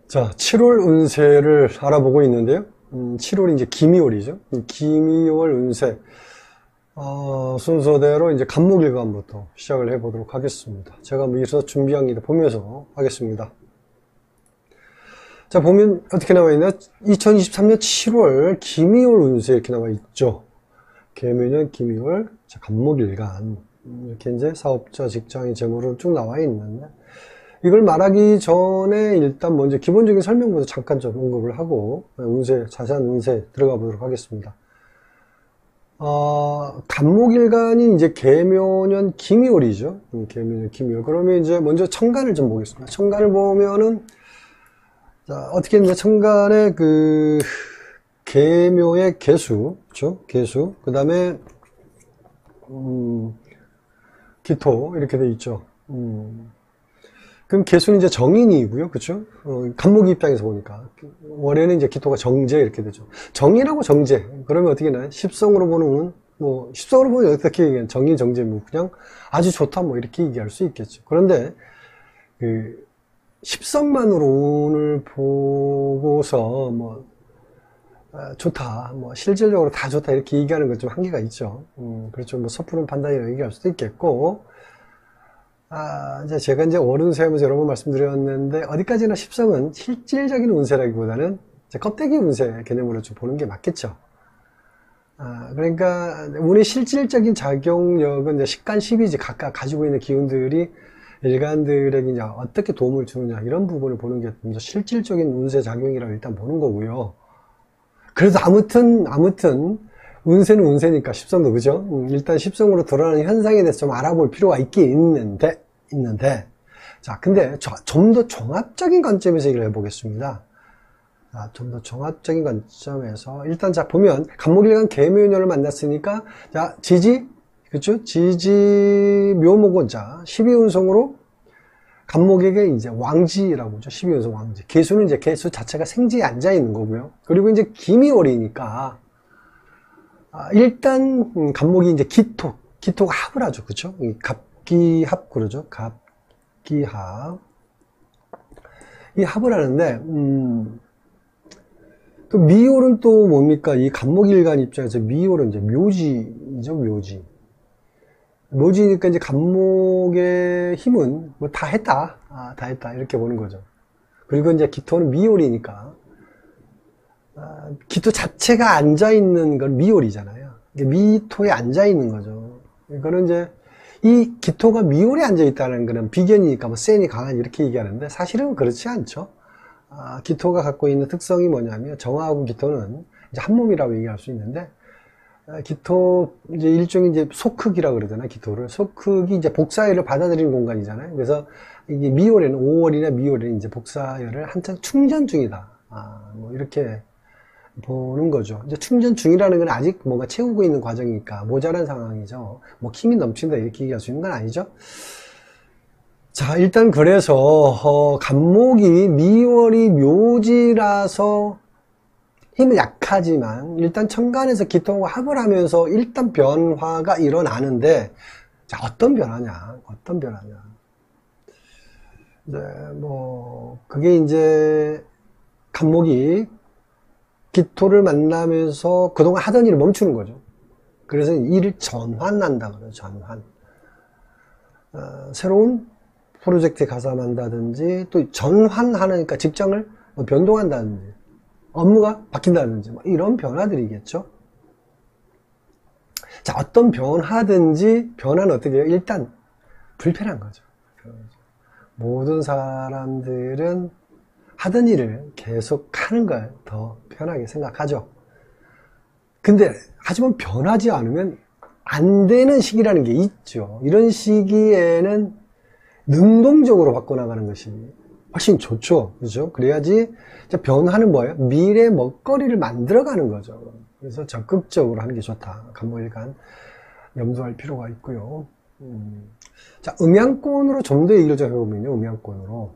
자, 7월 운세를 알아보고 있는데요. 7월이 이제 기미월이죠. 기미월 운세. 순서대로 이제 간목일간부터 시작을 해보도록 하겠습니다. 제가 뭐 이래서 준비한 게 보면서 하겠습니다. 자, 보면 어떻게 나와 있나? 2023년 7월 기미월 운세 이렇게 나와 있죠. 개묘년 기미월, 자, 간목일간. 이렇게 이제 사업자, 직장인, 재물은 쭉 나와 있는데, 이걸 말하기 전에 일단 먼저 기본적인 설명부터 잠깐 좀 언급을 하고 운세, 자세한 운세 들어가 보도록 하겠습니다. 간목일간이 이제 개묘년 기미월이죠. 개묘년 기미월. 그러면 이제 먼저 천간을 좀 보겠습니다. 천간을 보면은, 자, 어떻게 이제 천간의 그 개묘의 개수, 그렇죠? 개수. 그 다음에 기토 이렇게 돼 있죠. 그럼 개수는 이제 정인이고요. 그쵸? 간목이 입장에서 보니까. 월에는 이제 기토가 정제 이렇게 되죠. 정인하고 정제. 그러면 어떻게 나요? 십성으로 보는, 뭐, 십성으로 보면 어떻게 얘기해요? 정인, 정제, 뭐, 그냥 아주 좋다, 뭐, 이렇게 얘기할 수 있겠죠. 그런데, 십성만으로 운을 보고서, 뭐, 좋다, 뭐, 실질적으로 다 좋다, 이렇게 얘기하는 건 좀 한계가 있죠. 그렇죠. 뭐, 섣부른 판단이라고 얘기할 수도 있겠고, 이제 제가 이제 월운세 하면서 여러 번 말씀드렸는데, 어디까지나 십성은 실질적인 운세라기보다는 이제 껍데기 운세 개념으로 좀 보는 게 맞겠죠. 그러니까, 운의 실질적인 작용력은 이제 식간, 십이지 각각 가지고 있는 기운들이 일간들에게 이제 어떻게 도움을 주느냐, 이런 부분을 보는 게 좀 더 실질적인 운세 작용이라고 일단 보는 거고요. 그래서 아무튼, 운세는 운세니까, 십성도, 그죠? 일단 십성으로 드러나는 현상에 대해서 좀 알아볼 필요가 있긴 있는데. 자, 근데 좀 더 종합적인 관점에서 얘기를 해보겠습니다. 좀 더 종합적인 관점에서. 일단, 자, 보면, 간목일간 개묘년을 만났으니까, 자, 지지, 그죠? 지지, 묘목원자, 12운성으로 간목에게 이제 왕지라고 하죠. 12운성 왕지. 개수는 이제 개수 자체가 생지에 앉아 있는 거고요. 그리고 이제 기미월이니까, 일단 간목이 이제 기토가 합을 하죠. 그쵸? 갑기합 그러죠. 갑기합. 이 합을 하는데 또 미월은 또 뭡니까? 이 간목일간 입장에서 미월은 이제 묘지죠. 묘지니까 이제 간목의 힘은 뭐 다 했다. 다 했다. 이렇게 보는 거죠. 그리고 이제 기토는 미월이니까 기토 자체가 앉아있는 건 미월이잖아요. 미토에 앉아있는 거죠. 이거는 이제, 이 기토가 미월에 앉아있다는 거는 비견이니까 뭐 센이 강한 이렇게 얘기하는데 사실은 그렇지 않죠. 기토가 갖고 있는 특성이 뭐냐면 정화하고 기토는 이제 한 몸이라고 얘기할 수 있는데, 기토, 이제 일종의 이제 소크기라고 그러잖아요. 기토를. 소크기 이제 복사열을 받아들이는 공간이잖아요. 그래서 이게 미월에는, 5월이나 미월에는 이제 복사열을 한창 충전 중이다. 뭐 이렇게 보는 거죠. 이제 충전 중이라는 건 아직 뭔가 채우고 있는 과정이니까 모자란 상황이죠. 뭐 힘이 넘친다 이렇게 얘기할 수 있는 건 아니죠. 자, 일단 그래서 간목이 미월이 묘지라서 힘은 약하지만 일단 천간에서 기토와 합을 하면서 일단 변화가 일어나는데, 자, 어떤 변화냐? 네, 뭐 그게 이제 간목이 기토를 만나면서 그동안 하던 일을 멈추는 거죠. 그래서 일을 전환한다 그래요. 전환. 새로운 프로젝트에 가담한다든지, 또 전환하니까 직장을 변동한다든지, 업무가 바뀐다든지, 뭐 이런 변화들이겠죠. 자, 어떤 변화든지, 변화는 어떻게 해요? 일단 불편한 거죠. 모든 사람들은 하던 일을 계속 하는 걸 더 편하게 생각하죠. 근데 하지만 변하지 않으면 안 되는 시기라는 게 있죠. 이런 시기에는 능동적으로 바꿔나가는 것이 훨씬 좋죠. 그죠? 그래야지 변화는 뭐예요? 미래 먹거리를 만들어가는 거죠. 그래서 적극적으로 하는 게 좋다. 간목일간 염두할 필요가 있고요. 자, 음양권으로 좀 더 얘기를 좀 해보면요. 음양권으로.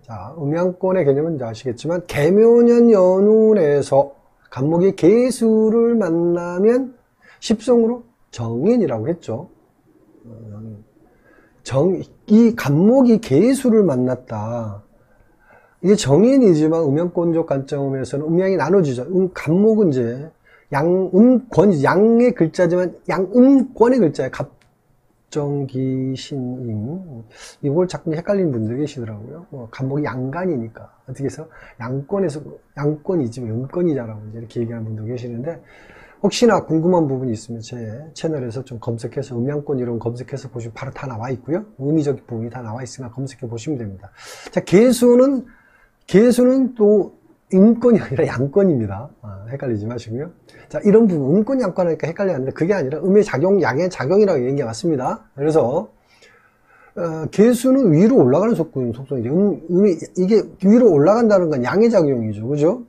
자, 음양권의 개념은 이제 아시겠지만, 개묘년 연운에서 간목이 개수를 만나면 십성으로 정인이라고 했죠. 이 간목이 개수를 만났다. 이게 정인이지만 음양권적 관점에서는 음양이 나눠지죠. 갑목은 이제 양의 글자지만 양음권의 글자예요. 갑정기신임. 이걸 자꾸 헷갈리는 분들이 계시더라고요. 갑목이 양간이니까. 어떻게 해서 양권이지, 음권이잖아요. 이렇게 얘기하는 분도 계시는데, 혹시나 궁금한 부분이 있으면 제 채널에서 좀 검색해서 음양권 이론 검색해서 보시면 바로 다 나와 있고요. 의미적 부분이 다 나와 있으니까 검색해 보시면 됩니다. 자, 개수는 또 음권이 아니라 양권입니다. 헷갈리지 마시고요. 자, 이런 부분, 음권, 양권 하니까 헷갈리는데 그게 아니라 음의 작용, 양의 작용이라고 얘기한 게 맞습니다. 그래서 개수는 위로 올라가는 속성이죠. 이게 위로 올라간다는 건 양의 작용이죠. 그죠?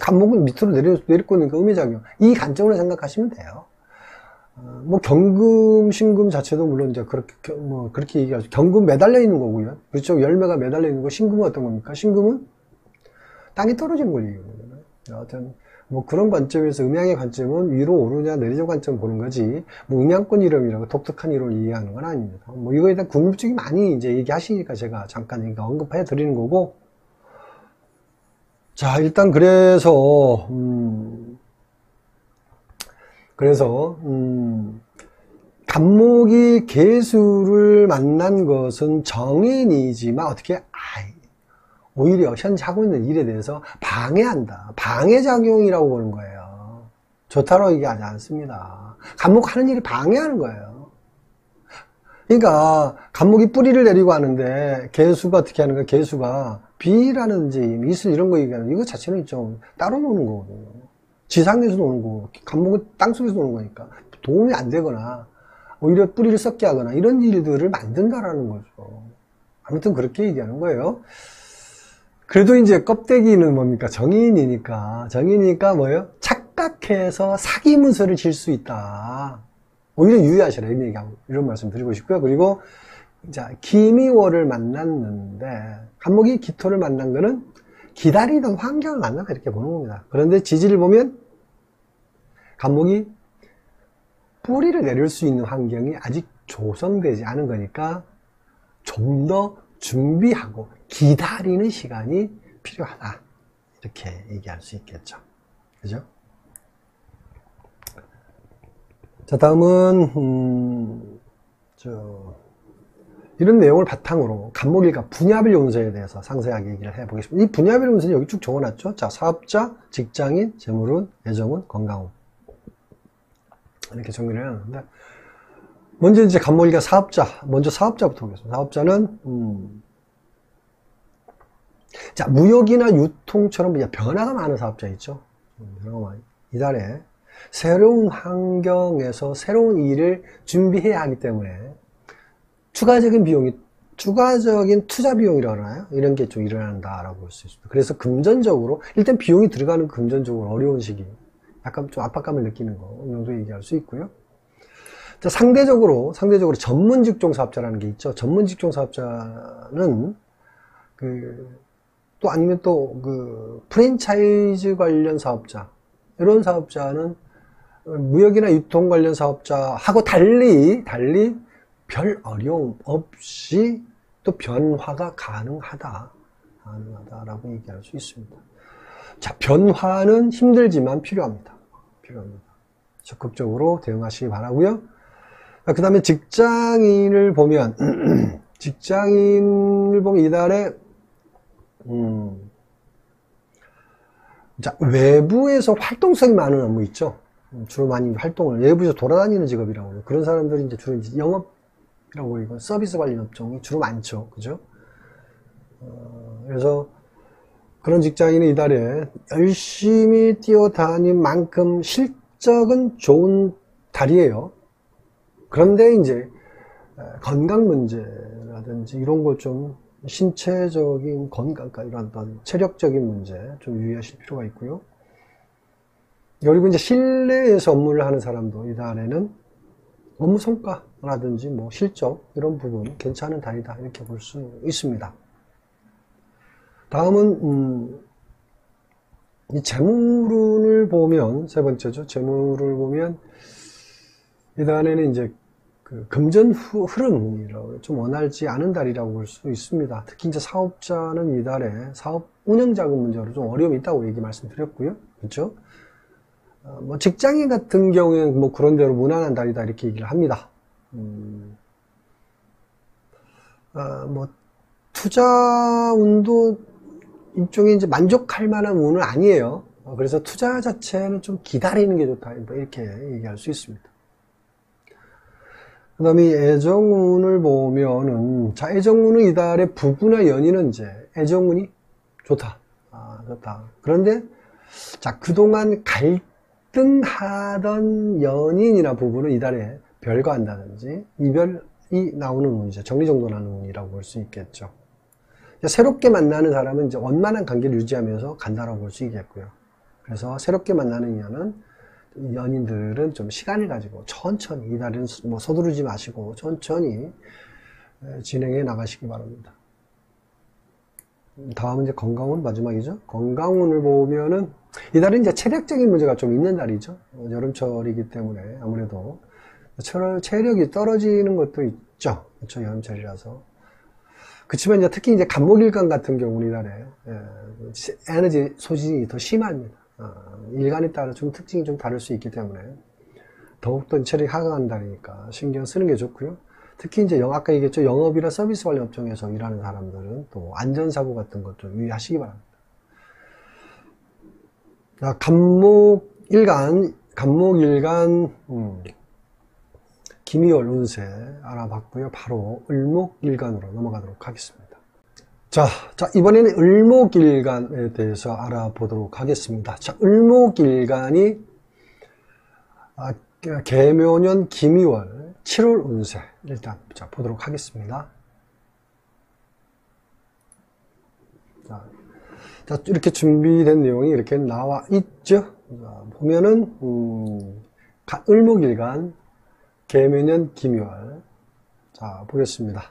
갑목은 밑으로 내리꼬니까 음의 작용. 이 관점으로 생각하시면 돼요. 경금, 신금 자체도 물론 이제 그렇게 얘기하죠. 경금 매달려 있는 거고요. 그렇죠? 열매가 매달려 있는 거. 신금은 어떤 겁니까? 신금은 땅에 떨어지는 걸 얘기하는 거예요. 여하튼, 그런 관점에서 음양의 관점은 위로 오르냐 내리자 관점 보는 거지, 음양권 이론이라고 독특한 이론을 이해하는 건 아닙니다. 이거에 대한 궁금증이 많이 이제 얘기하시니까 제가 잠깐 언급해 드리는 거고. 자, 일단 그래서 갑목이 개수를 만난 것은 정인이지만 어떻게 오히려 현재 하고 있는 일에 대해서 방해한다. 방해작용이라고 보는 거예요. 좋다고 얘기하지 않습니다. 갑목 하는 일이 방해하는 거예요. 그러니까 갑목이 뿌리를 내리고 하는데 개수가 어떻게 하는 거예요? 개수가 비라든지 미술 이런 거 얘기하는 이거 자체는 좀 따로 노는 거거든요. 지상에서 노는 거고 갑목은 땅속에서 노는 거니까 도움이 안 되거나 오히려 뿌리를 썩게 하거나 이런 일들을 만든다라는 거죠. 아무튼 그렇게 얘기하는 거예요. 그래도 이제 껍데기는 뭡니까? 정인이니까 뭐예요? 착각해서 사기 문서를 질 수 있다. 오히려 유의하시라. 이런 말씀 드리고 싶고요. 그리고, 자, 기미월을 만났는데, 갑목이 기토를 만난 거는 기다리던 환경을 만나서 이렇게 보는 겁니다. 그런데 지지를 보면, 갑목이 뿌리를 내릴 수 있는 환경이 아직 조성되지 않은 거니까, 좀 더 준비하고 기다리는 시간이 필요하다. 이렇게 얘기할 수 있겠죠. 그죠? 자, 다음은, 이런 내용을 바탕으로 갑목일과 분야별 운세에 대해서 상세하게 얘기를 해보겠습니다. 이 분야별 운세는 여기 쭉 적어놨죠. 자, 사업자, 직장인, 재물운, 애정운, 건강운. 이렇게 정리를 해놨는데, 먼저 이제 갑목일과 사업자, 먼저 사업자부터 보겠습니다. 사업자는, 자, 무역이나 유통처럼 변화가 많은 사업자 있죠. 이달에 새로운 환경에서 새로운 일을 준비해야 하기 때문에 추가적인 투자 비용이라고 하나요? 이런 게 좀 일어난다라고 볼 수 있습니다. 그래서 금전적으로, 일단 비용이 들어가는 금전적으로 어려운 시기, 약간 좀 압박감을 느끼는 거, 이 정도 얘기할 수 있고요. 자, 상대적으로 전문 직종 사업자라는 게 있죠. 전문 직종 사업자는 또 아니면 프랜차이즈 관련 사업자, 이런 사업자는 무역이나 유통 관련 사업자하고 달리 별 어려움 없이 또 변화가 가능하다라고 얘기할 수 있습니다. 자, 변화는 힘들지만 필요합니다. 적극적으로 대응하시기 바라고요. 그 다음에 직장인을 보면 이달에 자, 외부에서 활동성이 많은 업무 있죠. 주로 많이 활동을 외부에서 돌아다니는 직업이라고 해요. 그런 사람들이 이제 주로 영업이라고 이거 서비스 관련 업종이 주로 많죠. 그죠? 그래서 그런 직장인은 이달에 열심히 뛰어다닌 만큼 실적은 좋은 달이에요. 그런데 이제 건강 문제라든지 이런 거 좀 신체적인 건강과 이런 어떤 체력적인 문제 좀 유의하실 필요가 있고요. 그리고 이제 실내에서 업무를 하는 사람도 이달에는 업무 성과라든지 뭐 실적 이런 부분 괜찮은 달이다 이렇게 볼 수 있습니다. 다음은 이 재물운을 보면 세 번째죠. 재물을 보면 이달에는 이제 그 금전 흐름이라고 좀 원활지 않은 달이라고 볼 수 있습니다. 특히 이제 사업자는 이 달에 사업 운영 자금 문제로 좀 어려움이 있다고 얘기 말씀드렸고요. 그렇죠? 뭐 직장인 같은 경우에는 뭐 그런 대로 무난한 달이다 이렇게 얘기를 합니다. 뭐 투자 운도 일종의 이제 만족할 만한 운은 아니에요. 그래서 투자 자체는 좀 기다리는 게 좋다 이렇게 얘기할 수 있습니다. 그 다음에 애정운을 보면은, 자, 애정운은 이달에 부부나 연인은 이제 애정운이 좋다. 좋다. 그런데, 자, 그동안 갈등하던 연인이나 부부는 이달에 별거한다든지, 이별이 나오는 운이죠. 정리정돈하는 운이라고 볼 수 있겠죠. 새롭게 만나는 사람은 이제 원만한 관계를 유지하면서 간다라고 볼 수 있겠고요. 그래서 새롭게 만나는 인연은 연인들은 좀 시간을 가지고 천천히, 이달은 뭐 서두르지 마시고 천천히 진행해 나가시기 바랍니다. 다음은 이제 건강운 마지막이죠. 건강운을 보면은 이달은 이제 체력적인 문제가 좀 있는 달이죠. 여름철이기 때문에 아무래도 체력이 떨어지는 것도 있죠. 그렇죠. 여름철이라서. 그렇지만 이제 특히 이제 간목일간 같은 경우는 이달에 에너지 소진이 더 심합니다. 일간에 따라 좀 특징이 좀 다를 수 있기 때문에 더욱더 체력이 하강한 달이니까 신경 쓰는 게 좋고요. 특히 이제 아까 얘기했죠. 영업이나 서비스 관련 업종에서 일하는 사람들은 또 안전사고 같은 것 좀 유의하시기 바랍니다. 자, 간목일간 김이월 운세 알아봤고요. 바로 을목일간으로 넘어가도록 하겠습니다. 자, 이번에는 을목일간에 대해서 알아보도록 하겠습니다. 자, 을목일간이 계묘년 김이월 7월 운세 일단 보도록 하겠습니다. 자, 이렇게 준비된 내용이 이렇게 나와 있죠. 자, 보면은 을목일간 계묘년 김이월. 자, 보겠습니다.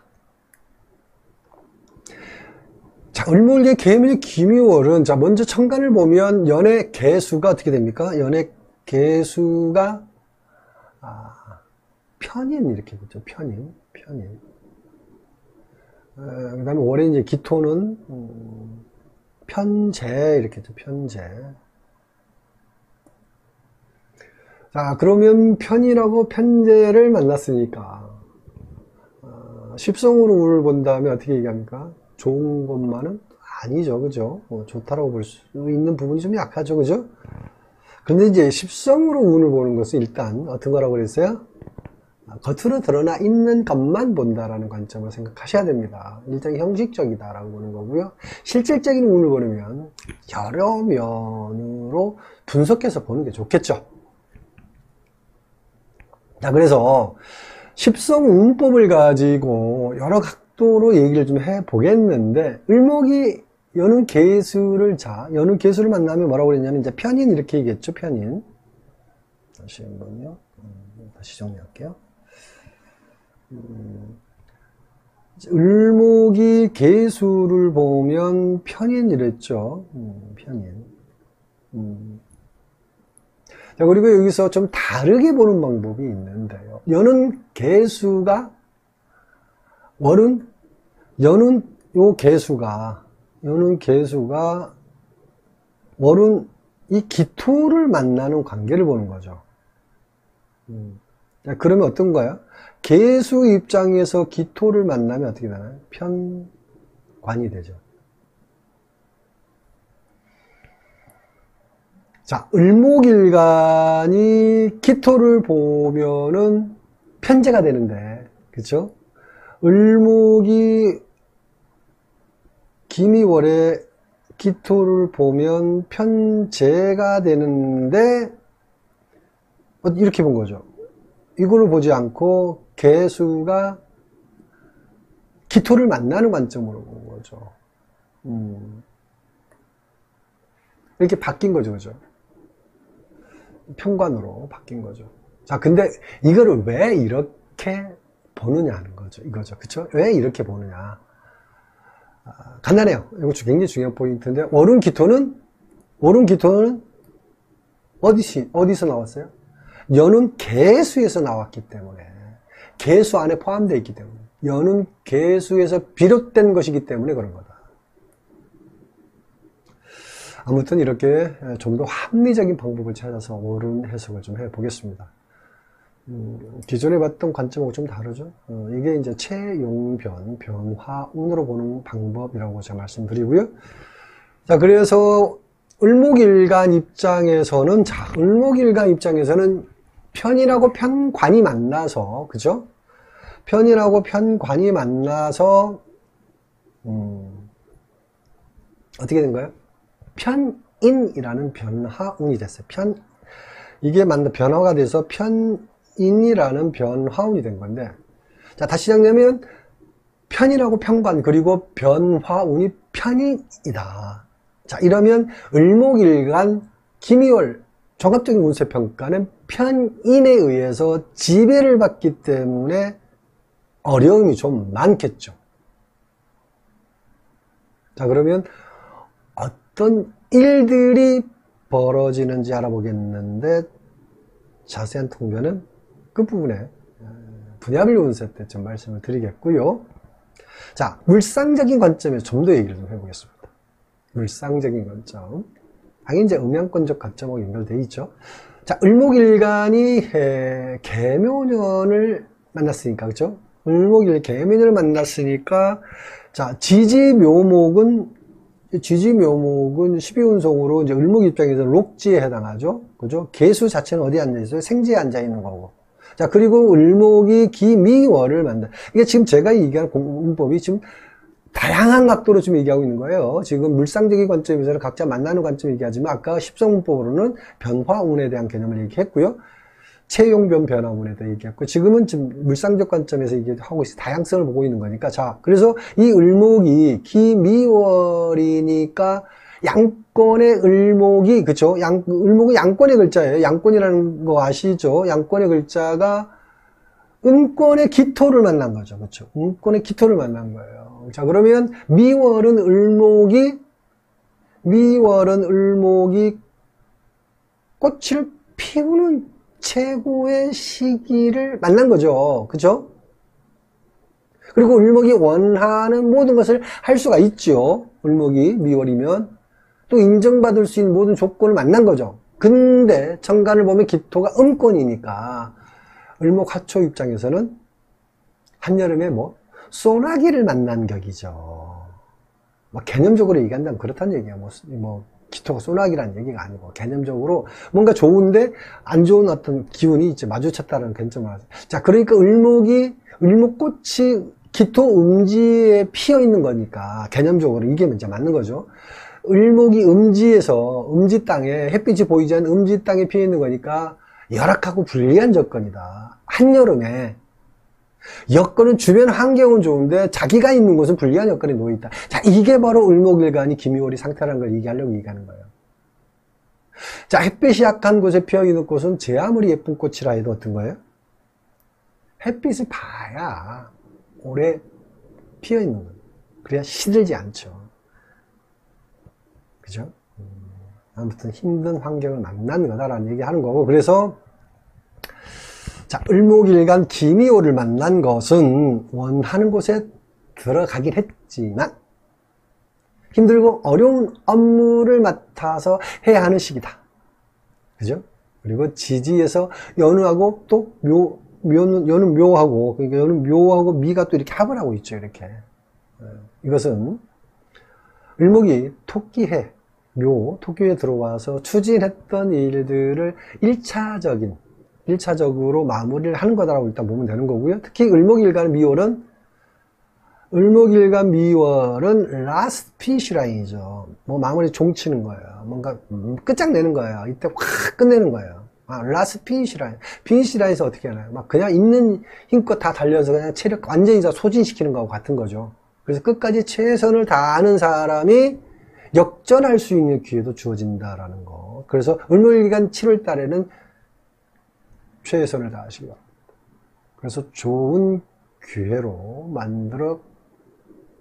자, 을목일간 계묘년 김이월은, 자, 먼저 천간을 보면 연의 개수가 어떻게 됩니까? 연의 개수가 편인 이렇게 되죠. 편인. 그 다음에 월에 이제 기토는 편재 이렇게 되죠. 편재. 자, 그러면 편이라고 편재를 만났으니까 십성으로 운을 본다면 어떻게 얘기합니까? 좋은 것만은 아니죠. 그죠? 좋다라고 볼 수 있는 부분이 좀 약하죠. 그죠? 근데 이제 십성으로 운을 보는 것은 일단 어떤 거라고 그랬어요? 겉으로 드러나 있는 것만 본다라는 관점으로 생각하셔야 됩니다. 일종의 형식적이다라고 보는 거고요. 실질적인 운을 보려면 여러 면으로 분석해서 보는 게 좋겠죠. 자, 그래서 십성 운법을 가지고 여러 각도로 얘기를 좀 해보겠는데, 을목이 여는 개수를 만나면 뭐라고 그랬냐면, 이제 편인 이렇게 얘기했죠. 편인. 다시 한번요. 다시 정리할게요. 을목이 개수를 보면 편인 이랬죠. 편인. 자, 그리고 여기서 좀 다르게 보는 방법이 있는데요. 여는 개수가, 여는 월은 이 기토를 만나는 관계를 보는 거죠. 자, 그러면 어떤가요? 개수 입장에서 기토를 만나면 어떻게 되나요? 편관이 되죠. 자, 을목일간이 기토를 보면은 편재가 되는데, 그쵸? 을목이 김이월에 기토를 보면 편재가 되는데, 이렇게 본 거죠. 이거를 보지 않고 개수가 기토를 만나는 관점으로 본 거죠. 이렇게 바뀐 거죠. 그죠? 편관으로 바뀐 거죠. 자, 근데 이거를 왜 이렇게 보느냐는 거죠. 이거죠. 그쵸? 왜 이렇게 보느냐. 간단해요. 이거 굉장히 중요한 포인트인데, 월은 기토는 어디서 나왔어요? 여는 개수에서 나왔기 때문에, 개수 안에 포함되어 있기 때문에, 연은 개수에서 비롯된 것이기 때문에 그런 거다. 아무튼 이렇게 좀 더 합리적인 방법을 찾아서 옳은 해석을 좀 해보겠습니다. 기존에 봤던 관점하고 좀 다르죠. 이게 이제 채용변, 변화운으로 보는 방법이라고 제가 말씀드리고요. 자, 그래서 을목일간 입장에서는, 편인하고 편관이 만나서, 그죠? 편인하고 편관이 만나서, 어떻게 된 거예요? 편인이라는 변화운이 됐어요. 이게 변화가 돼서 편인이라는 변화운이 된 건데, 자, 다시 정리하면, 편인하고 편관, 그리고 변화운이 편인이다. 자, 이러면, 을목일간 김이월 종합적인 운세평가는 편인에 의해서 지배를 받기 때문에 어려움이 좀 많겠죠. 자, 그러면, 어떤 일들이 벌어지는지 알아보겠는데, 자세한 통변은 끝부분에 분야별 운세 때 좀 말씀을 드리겠고요. 자, 물상적인 관점에서 좀 더 얘기를 좀 해보겠습니다. 물상적인 관점. 당연히 이제 음양권적 관점하고 연결되어 있죠. 자, 을목일간이 계묘년을 만났으니까, 그죠? 계묘년을 만났으니까, 자, 지지묘목은 12운송으로 이제 을목 입장에서 록지에 해당하죠. 그죠? 개수 자체는 어디에 앉아있어요? 생지에 앉아있는 거고. 자, 그리고 을목이 기미월을 만나. 이게 지금 제가 얘기한 공법이 지금 다양한 각도로 지금 얘기하고 있는 거예요. 지금 물상적인 관점에서는 각자 만나는 관점 얘기하지만 아까 십성문법으로는 변화운에 대한 개념을 얘기했고요. 채용변 변화운에 대해 얘기했고, 지금은 지금 물상적 관점에서 얘기하고 있어요. 다양성을 보고 있는 거니까. 자, 그래서 이 을목이 기미월이니까 양권의 을목이, 그쵸? 을목은 양권의 글자예요. 양권이라는 거 아시죠? 양권의 글자가 음권의 기토를 만난 거죠. 그쵸? 음권의 기토를 만난 거예요. 자, 그러면 미월은 을목이 꽃을 피우는 최고의 시기를 만난 거죠. 그죠? 그리고 을목이 원하는 모든 것을 할 수가 있죠. 을목이 미월이면 또 인정받을 수 있는 모든 조건을 만난 거죠. 근데 천간을 보면 기토가 음권이니까 을목 화초 입장에서는 한여름에 소나기를 만난 격이죠. 개념적으로 얘기한다면 그렇다는 얘기야. 기토가 소나기라는 얘기가 아니고, 개념적으로 뭔가 좋은데 안 좋은 어떤 기운이 이제 마주쳤다는 관점을 하죠. 자, 그러니까 을목꽃이 기토 음지에 피어 있는 거니까, 개념적으로 이게 이제 맞는 거죠. 을목이 음지 땅에, 햇빛이 보이지 않는 음지 땅에 피어 있는 거니까, 열악하고 불리한 조건이다. 한여름에. 여건은 주변 환경은 좋은데 자기가 있는 곳은 불리한 여건에 놓여있다. 자, 이게 바로 을목일간이 기미월이 상태라는 걸 얘기하려고 얘기하는 거예요. 자, 햇빛이 약한 곳에 피어있는 꽃은 제 아무리 예쁜 꽃이라 해도 어떤 거예요? 햇빛을 봐야 오래 피어있는 거예요. 그래야 시들지 않죠. 그죠? 아무튼 힘든 환경을 만난 거다라는 얘기 하는 거고, 그래서 자, 을목일간 기미월을 만난 것은 원하는 곳에 들어가긴 했지만 힘들고 어려운 업무를 맡아서 해야 하는 시기다. 그죠? 그리고 지지에서 연우하고 또 연은 묘하고, 그러니까 연은 묘하고 미가 또 이렇게 합을 하고 있죠. 이렇게. 이것은 을목이 토끼해, 토끼에 들어와서 추진했던 일들을 1차적으로 마무리를 하는 거다라고 일단 보면 되는 거고요. 특히 을목일간 미월은 라스트 피니시 라인이죠. 마무리 종치는 거예요. 뭔가 끝장내는 거예요. 이때 확 끝내는 거예요. 라스트 피니시 라인. 피니시 라인에서 어떻게 하나요? 그냥 있는 힘껏 다 달려서 그냥 체력 완전히 다 소진시키는 거하고 같은 거죠. 그래서 끝까지 최선을 다하는 사람이 역전할 수 있는 기회도 주어진다라는 거. 그래서 을목일간 7월 달에는 최선을 다하시기 바랍니다. 그래서 좋은 기회로 만들어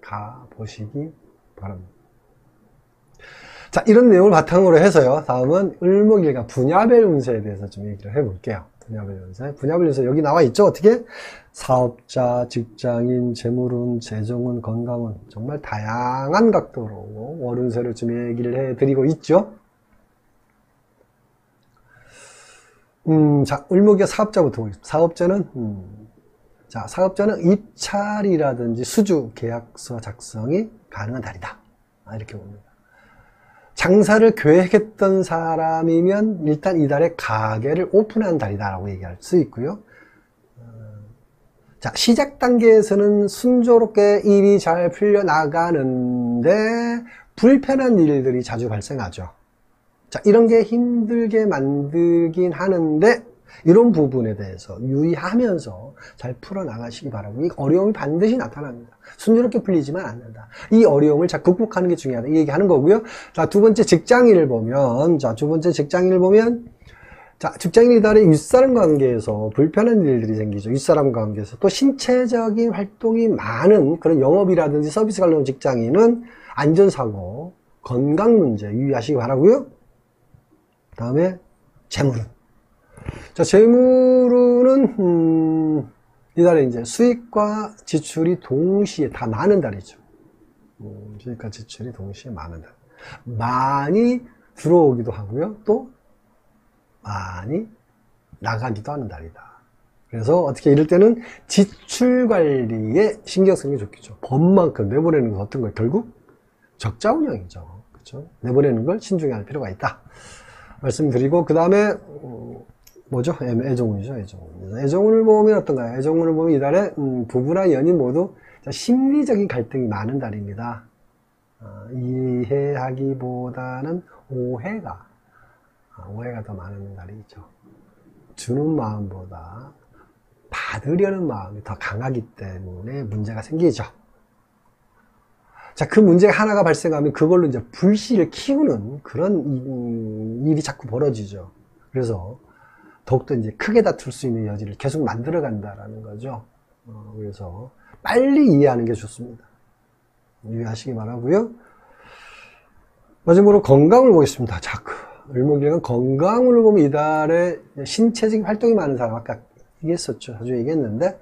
가보시기 바랍니다. 자, 이런 내용을 바탕으로 해서요, 다음은 을목일간 분야별 운세에 대해서 좀 얘기를 해볼게요. 분야별 연세. 분야별 연세 여기 나와 있죠? 어떻게? 사업자, 직장인, 재물운, 재정운, 건강운. 정말 다양한 각도로 월운세를 좀 얘기를 해드리고 있죠. 자, 을목의 사업자부터 보겠습니다. 사업자는 입찰이라든지 수주, 계약서 작성이 가능한 달이다. 이렇게 봅니다. 장사를 계획했던 사람이면 일단 이달에 가게를 오픈한 달이다라고 얘기할 수 있고요. 자, 시작 단계에서는 순조롭게 일이 잘 풀려나가는데 불편한 일들이 자주 발생하죠. 자, 이런 게 힘들게 만들긴 하는데 이런 부분에 대해서 유의하면서 잘 풀어나가시기 바라고. 이 어려움이 반드시 나타납니다. 순조롭게 풀리지만 않는다. 이 어려움을 잘 극복하는 게 중요하다. 이 얘기하는 거고요. 자, 두 번째 직장인을 보면, 자, 직장인이 이달에 윗사람 관계에서 불편한 일들이 생기죠. 윗사람 관계에서. 또 신체적인 활동이 많은 그런 영업이라든지 서비스 관련 직장인은 안전사고, 건강 문제 유의하시기 바라고요. 그 다음에 재물운. 자, 재물운은 이달에 이제 수익과 지출이 동시에 다 많은 달이죠. 수익과 지출이 동시에 많은 달. 많이 들어오기도 하고요. 또 많이 나가기도 하는 달이다. 그래서 어떻게 이럴 때는 지출 관리에 신경 쓰는 게 좋겠죠. 법만큼 내보내는 건 어떤 거예요? 결국 적자 운영이죠. 그렇죠? 내보내는 걸 신중히 할 필요가 있다. 말씀드리고, 그 다음에 뭐죠? 애정운이죠. 애정운을 보면 어떤가요? 애정운을 보면 이달에 부부나 연인 모두 심리적인 갈등이 많은 달입니다. 이해하기보다는 오해가 더 많은 달이죠. 주는 마음보다 받으려는 마음이 더 강하기 때문에 문제가 생기죠. 자, 그 문제가 하나가 발생하면 그걸로 이제 불씨를 키우는 그런 일이 자꾸 벌어지죠. 그래서 더욱더 이제 크게 다툴 수 있는 여지를 계속 만들어 간다라는 거죠. 그래서 빨리 이해하는 게 좋습니다. 유의하시기 바라고요. 마지막으로 건강을 보겠습니다. 자, 을목일간 건강을 보면 이달에 신체적인 활동이 많은 사람, 아까 얘기했었죠. 자주 얘기했는데,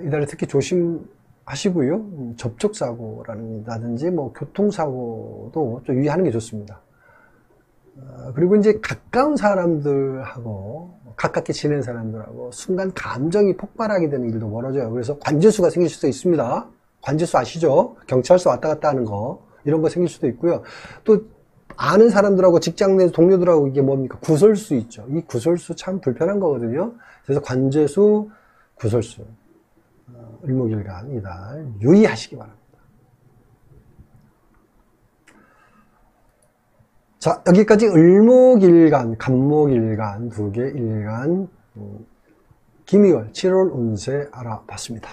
이달에 특히 조심하시고요. 접촉사고라든지 뭐 교통사고도 좀 유의하는 게 좋습니다. 그리고 이제 가까운 사람들하고, 가깝게 지내는 사람들하고 순간 감정이 폭발하게 되는 일도 벌어져요. 그래서 관제수가 생길 수도 있습니다. 관제수 아시죠? 경찰서 왔다 갔다 하는 거, 이런 거 생길 수도 있고요. 또 아는 사람들하고 직장 내 동료들하고 이게 뭡니까? 구설수 있죠. 이 구설수 참 불편한 거거든요. 그래서 관제수, 구설수, 을목일간 이달 유의하시기 바랍니다. 자, 여기까지 을목일간, 간목일간, 두 개 일간, 김이월 7월 운세 알아봤습니다.